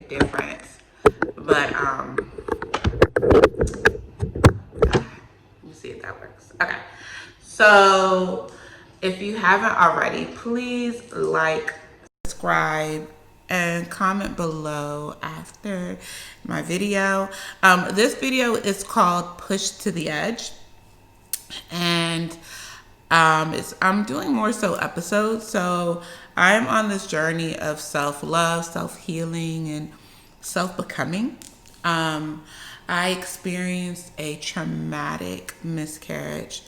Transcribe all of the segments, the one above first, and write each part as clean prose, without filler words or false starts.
difference. But let me see if that works. Okay. So if you haven't already, please like, subscribe, and comment below after my video. This video is called Push to the Edge. And I'm doing more so episodes. So I'm on this journey of self-love, self-healing, and self-becoming. I experienced a traumatic miscarriage.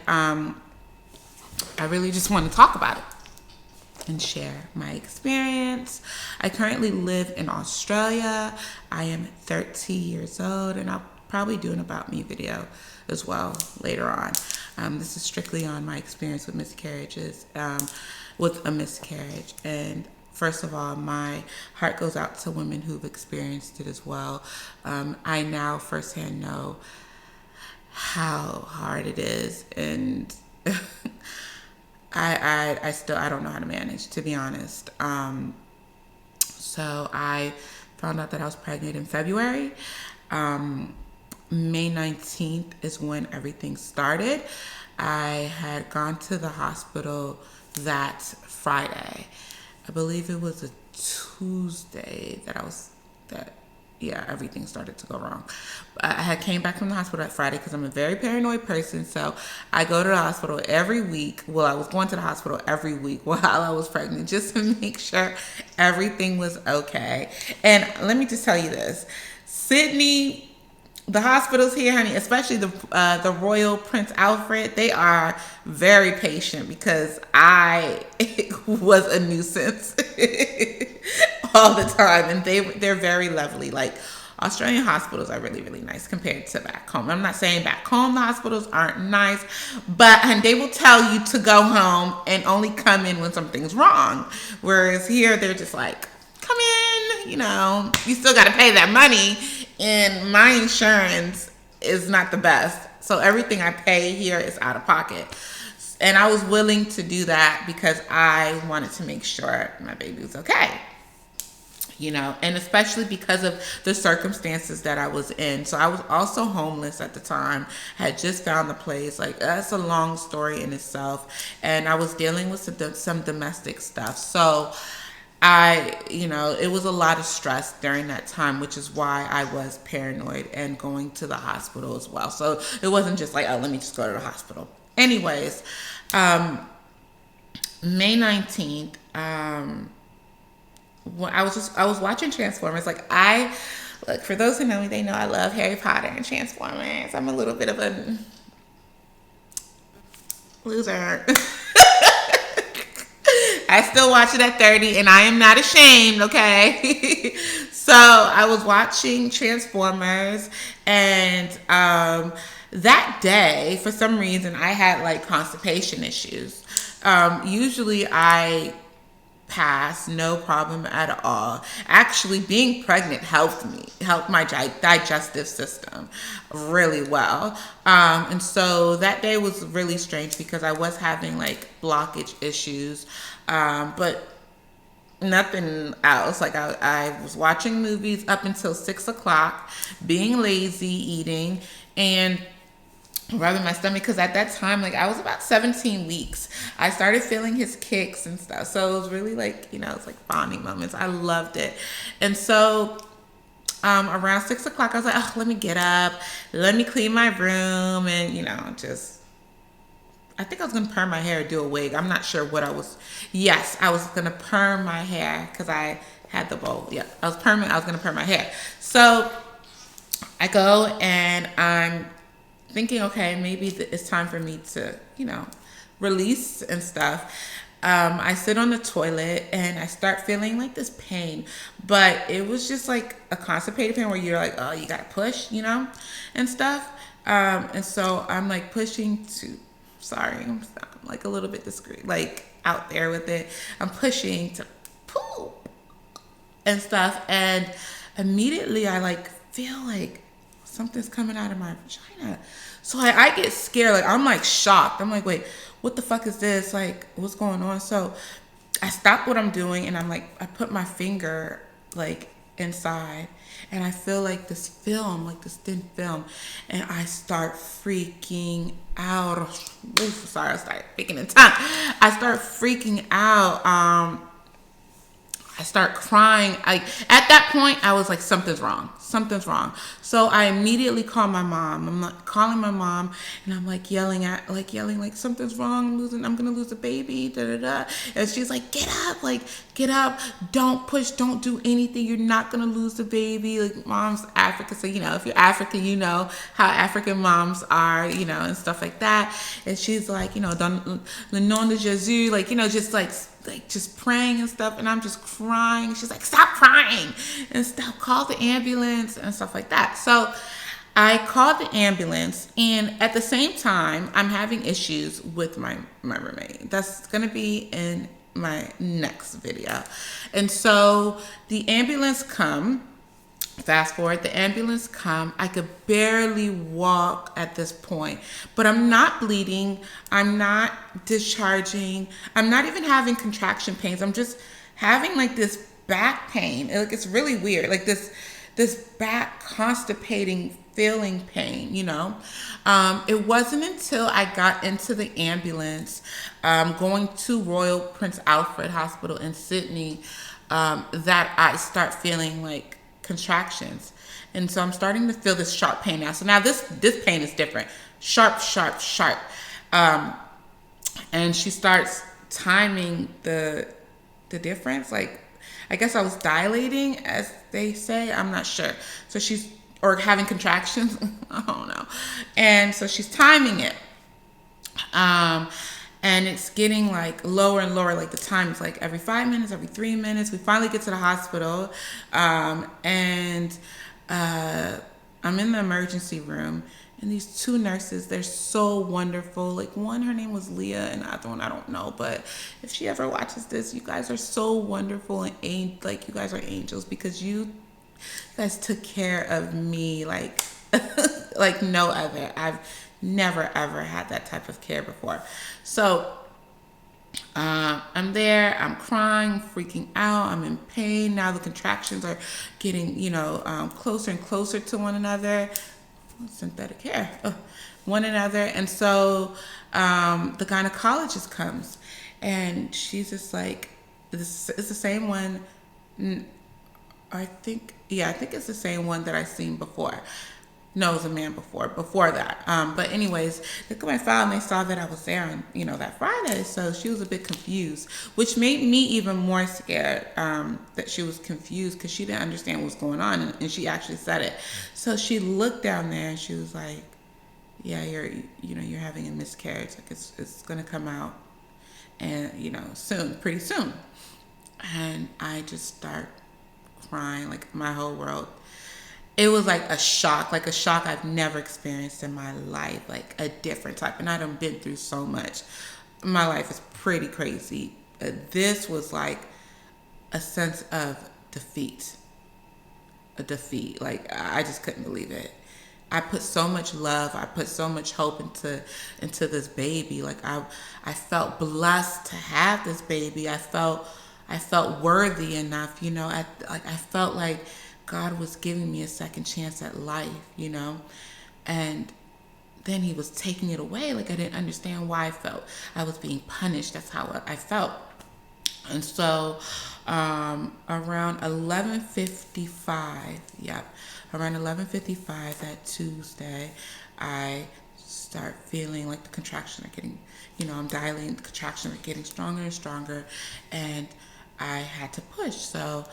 Um, I really just want to talk about it and share my experience. I currently live in Australia. I am 30 years old, and I'll probably do an about me video as well later on. This is strictly on my experience with miscarriages, with a miscarriage. And first of all, my heart goes out to women who've experienced it as well. I now firsthand know how hard it is, and I don't know how to manage, to be honest. So I found out that I was pregnant in February. May 19th is when everything started. I had gone to the hospital that Friday. I believe it was a Tuesday that everything started to go wrong. I had came back from the hospital that Friday because I'm a very paranoid person. So I go to the hospital every week. Well, I was going to the hospital every week while I was pregnant just to make sure everything was okay. And let me just tell you this, Sydney, the hospitals here, honey, especially the Royal Prince Alfred, they are very patient because I was a nuisance all the time, and they're very lovely. Like, Australian hospitals are really, really nice compared to back home. I'm not saying back home the hospitals aren't nice, and they will tell you to go home and only come in when something's wrong. Whereas here, they're just like, come in, you still got to pay that money. And my insurance is not the best. So everything I pay here is out of pocket. And I was willing to do that because I wanted to make sure my baby was okay. And especially because of the circumstances that I was in. So I was also homeless at the time, had just found the place. Like, that's a long story in itself. And I was dealing with some domestic stuff. So it was a lot of stress during that time, which is why I was paranoid and going to the hospital as well. So it wasn't just like, oh, let me just go to the hospital. Anyways, May 19th, when I was watching Transformers. Look, for those who know me, they know I love Harry Potter and Transformers. I'm a little bit of a loser. I still watch it at 30, and I am not ashamed, okay? So I was watching Transformers, and that day, for some reason, I had like constipation issues. Usually I pass, no problem at all. Actually, being pregnant helped my digestive system really well. And so that day was really strange because I was having like blockage issues, but nothing else. Like, I was watching movies up until 6 o'clock, being lazy, eating, and rubbing my stomach, because at that time, like, I was about 17 weeks. I started feeling his kicks and stuff. So it was really like, it's like bonding moments. I loved it. And so around 6 o'clock, I was like, oh, let me get up, let me clean my room, and, just, I think I was going to perm my hair or do a wig. I'm not sure what I was. Yes, I was going to perm my hair because I had the bowl. Yeah, I was going to perm my hair. So I go and I'm thinking, okay, maybe it's time for me to, release and stuff. I sit on the toilet and I start feeling like this pain, but it was just like a constipated pain where you're like, oh, you gotta push, and stuff. And so I'm like pushing to, sorry, I'm like a little bit discreet, like out there with it. I'm pushing to poop and stuff, and immediately I like feel like something's coming out of my vagina. So I get scared. Like, I'm like shocked. I'm like, wait, what the fuck is this? Like, what's going on? So I stop what I'm doing and I'm like, I put my finger like inside and I feel like this film, like this thin film, and I start freaking out. Oof, sorry, I start speaking in tongue. I start freaking out. I start crying. At that point, I was like, something's wrong. Something's wrong. So I immediately call my mom. I'm like calling my mom, and I'm like yelling, like something's wrong. I'm gonna lose a baby. Da da da. And she's like, get up, like get up. Don't push. Don't do anything. You're not gonna lose the baby. Like mom's African, so if you're African, you know how African moms are, and stuff like that. And she's like, dans le nom de Jésus, just praying and stuff, and I'm just crying. She's like, stop crying and stop, call the ambulance and stuff like that. So I called the ambulance, and at the same time, I'm having issues with my roommate. That's gonna be in my next video. And so the ambulance come. Fast forward, the ambulance come. I could barely walk at this point, but I'm not bleeding. I'm not discharging. I'm not even having contraction pains. I'm just having like this back pain. Like, it's really weird. Like this back constipating feeling pain, It wasn't until I got into the ambulance, going to Royal Prince Alfred Hospital in Sydney, that I start feeling like contractions. And so I'm starting to feel this sharp pain now. So now this pain is different. Sharp, sharp, sharp. And she starts timing the difference. Like, I guess I was dilating, as they say. I'm not sure. So or having contractions. I don't know. And so she's timing it. And it's getting like lower and lower. Like the time is like every 5 minutes, every 3 minutes. We finally get to the hospital. And I'm in the emergency room. And these two nurses, they're so wonderful. Like one, her name was Leah, and the other one, I don't know. But if she ever watches this, you guys are so wonderful, and you guys are angels, because you guys took care of me like like no other. I've never ever had that type of care before. So I'm there, I'm crying, freaking out, I'm in pain. Now the contractions are getting, closer and closer to one another. Synthetic hair, one another. And so the gynecologist comes, and she's just like, it's the same one. I think it's the same one that I seen before. No, it was a man before that. But anyways, look at my file, and they saw that I was there on, that Friday. So she was a bit confused, which made me even more scared, that she was confused, because she didn't understand what was going on. And she actually said it. So she looked down there, and she was like, yeah, you're having a miscarriage. Like it's going to come out, and, pretty soon. And I just start crying, like my whole world. It was like a shock I've never experienced in my life, like a different type. And I done been through so much. My life is pretty crazy. This was like a sense of defeat. A defeat. Like, I just couldn't believe it. I put so much love, I put so much hope into this baby. Like, I felt blessed to have this baby. I felt worthy enough, I felt like God was giving me a second chance at life, and then he was taking it away. Like, I didn't understand why I felt I was being punished. That's how I felt. And so around 11:55, around 11:55 that Tuesday, I start feeling like the contractions are getting, I'm dilating, the contractions are getting stronger and stronger, and I had to push. So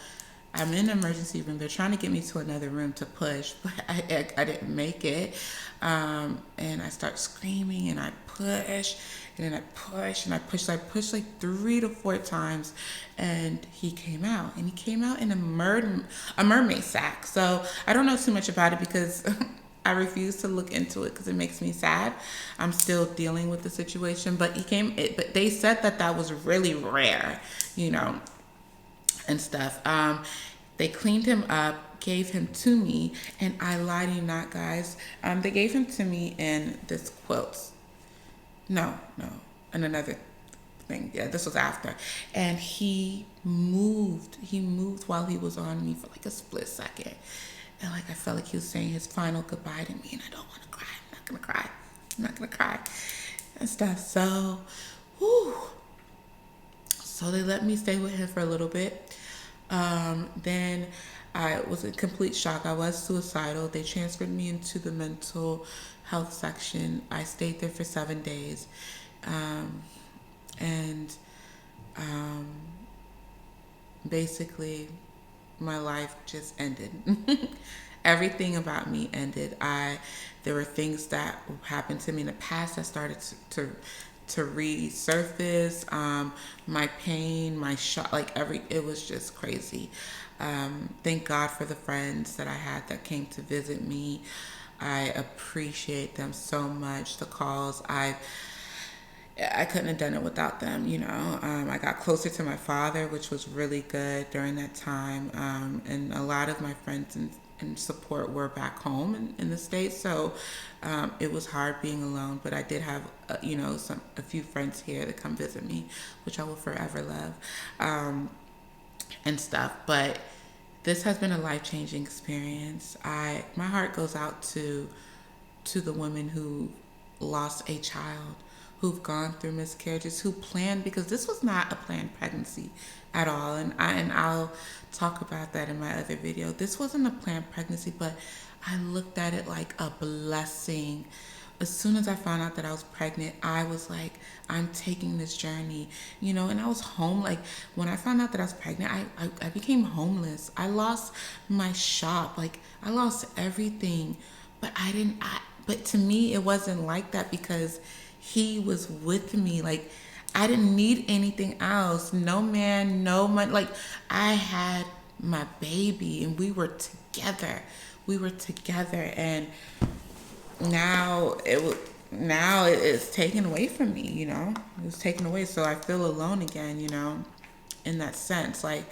I'm in the emergency room. They're trying to get me to another room to push, but I didn't make it. And I start screaming, and I push, and then I push, and I push. So I pushed like 3 to 4 times, and he came out. And he came out in a mermaid sack. So I don't know too much about it, because I refuse to look into it, because it makes me sad. I'm still dealing with the situation. But but they said that was really rare, and stuff. They cleaned him up, gave him to me, and I lie to you not, guys. They gave him to me in this quilt. No, no, and another thing. Yeah, this was after. And he moved. He moved while he was on me for like a split second. And like I felt like he was saying his final goodbye to me, and I don't want to cry. I'm not gonna cry. I'm not gonna cry and stuff. So, whew. So they let me stay with him for a little bit. Then I was in complete shock. I was suicidal. They transferred me into the mental health section. I stayed there for 7 days. And basically, my life just ended. Everything about me ended. There were things that happened to me in the past that started to resurface. My pain, my shock, it was just crazy. Thank God for the friends that I had that came to visit me. I appreciate them so much. The calls, I couldn't have done it without them, you know. I got closer to my father, which was really good during that time. And a lot of my friends and support were back home in the States. So it was hard being alone, but I did have, a few friends here to come visit me, which I will forever love, and stuff. But this has been a life-changing experience. My heart goes out to the women who lost a child, who've gone through miscarriages, who planned, because this was not a planned pregnancy at all. And I'll talk about that in my other video. This wasn't a planned pregnancy, but I looked at it like a blessing. As soon as I found out that I was pregnant, I was like, I'm taking this journey, and I was home. Like, when I found out that I was pregnant, I became homeless. I lost my shop. Like, I lost everything, but but to me, it wasn't like that because he was with me. Like, I didn't need anything else. No man, no money. Like, I had my baby and we were together. And now it is taken away from me, It was taken away. So I feel alone again, in that sense. Like,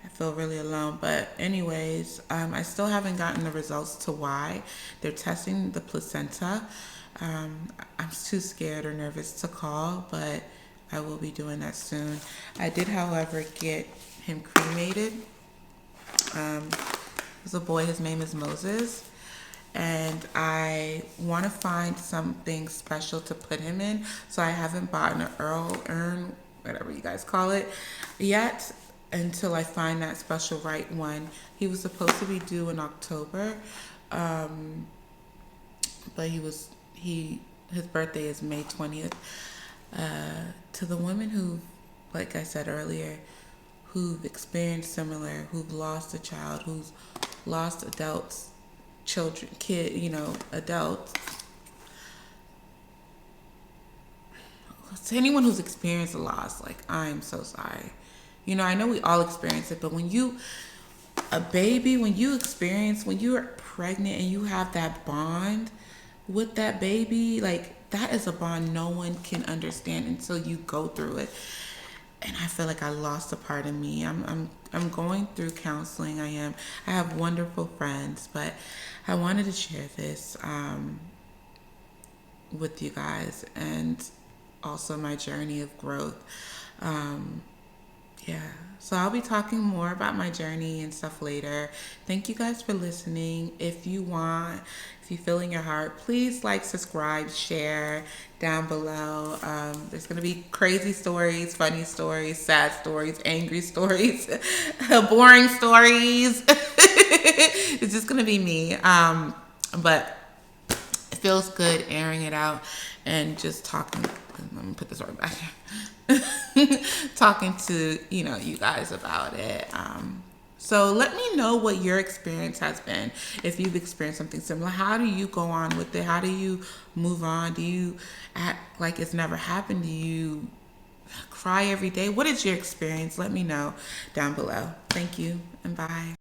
I feel really alone. But anyways, I still haven't gotten the results to why. They're testing the placenta. I'm too scared or nervous to call, but I will be doing that soon. I did, however, get him cremated. There's a boy, his name is Moses, and I want to find something special to put him in, so I haven't bought an urn, whatever you guys call it, yet, until I find that special right one. He was supposed to be due in October, but his birthday is May 20th. To the women who, like I said earlier, who've experienced similar, who've lost a child, who's lost adults, children, adults. To anyone who's experienced a loss, like, I'm so sorry. I know we all experience it, but when you're pregnant and you have that bond with that baby, like, that is a bond no one can understand until you go through it. And I feel like I lost a part of me. I'm going through counseling. I have wonderful friends, but I wanted to share this with you guys, and also my journey of growth. So I'll be talking more about my journey and stuff later. Thank you guys for listening. If you feel in your heart, please like, subscribe, share down below. There's going to be crazy stories, funny stories, sad stories, angry stories, boring stories. It's just going to be me. But it feels good airing it out and just talking. Let me put this right back here. Talking to, you guys about it. So let me know what your experience has been. If you've experienced something similar, how do you go on with it? How do you move on? Do you act like it's never happened? Do you cry every day? What is your experience? Let me know down below. Thank you and bye.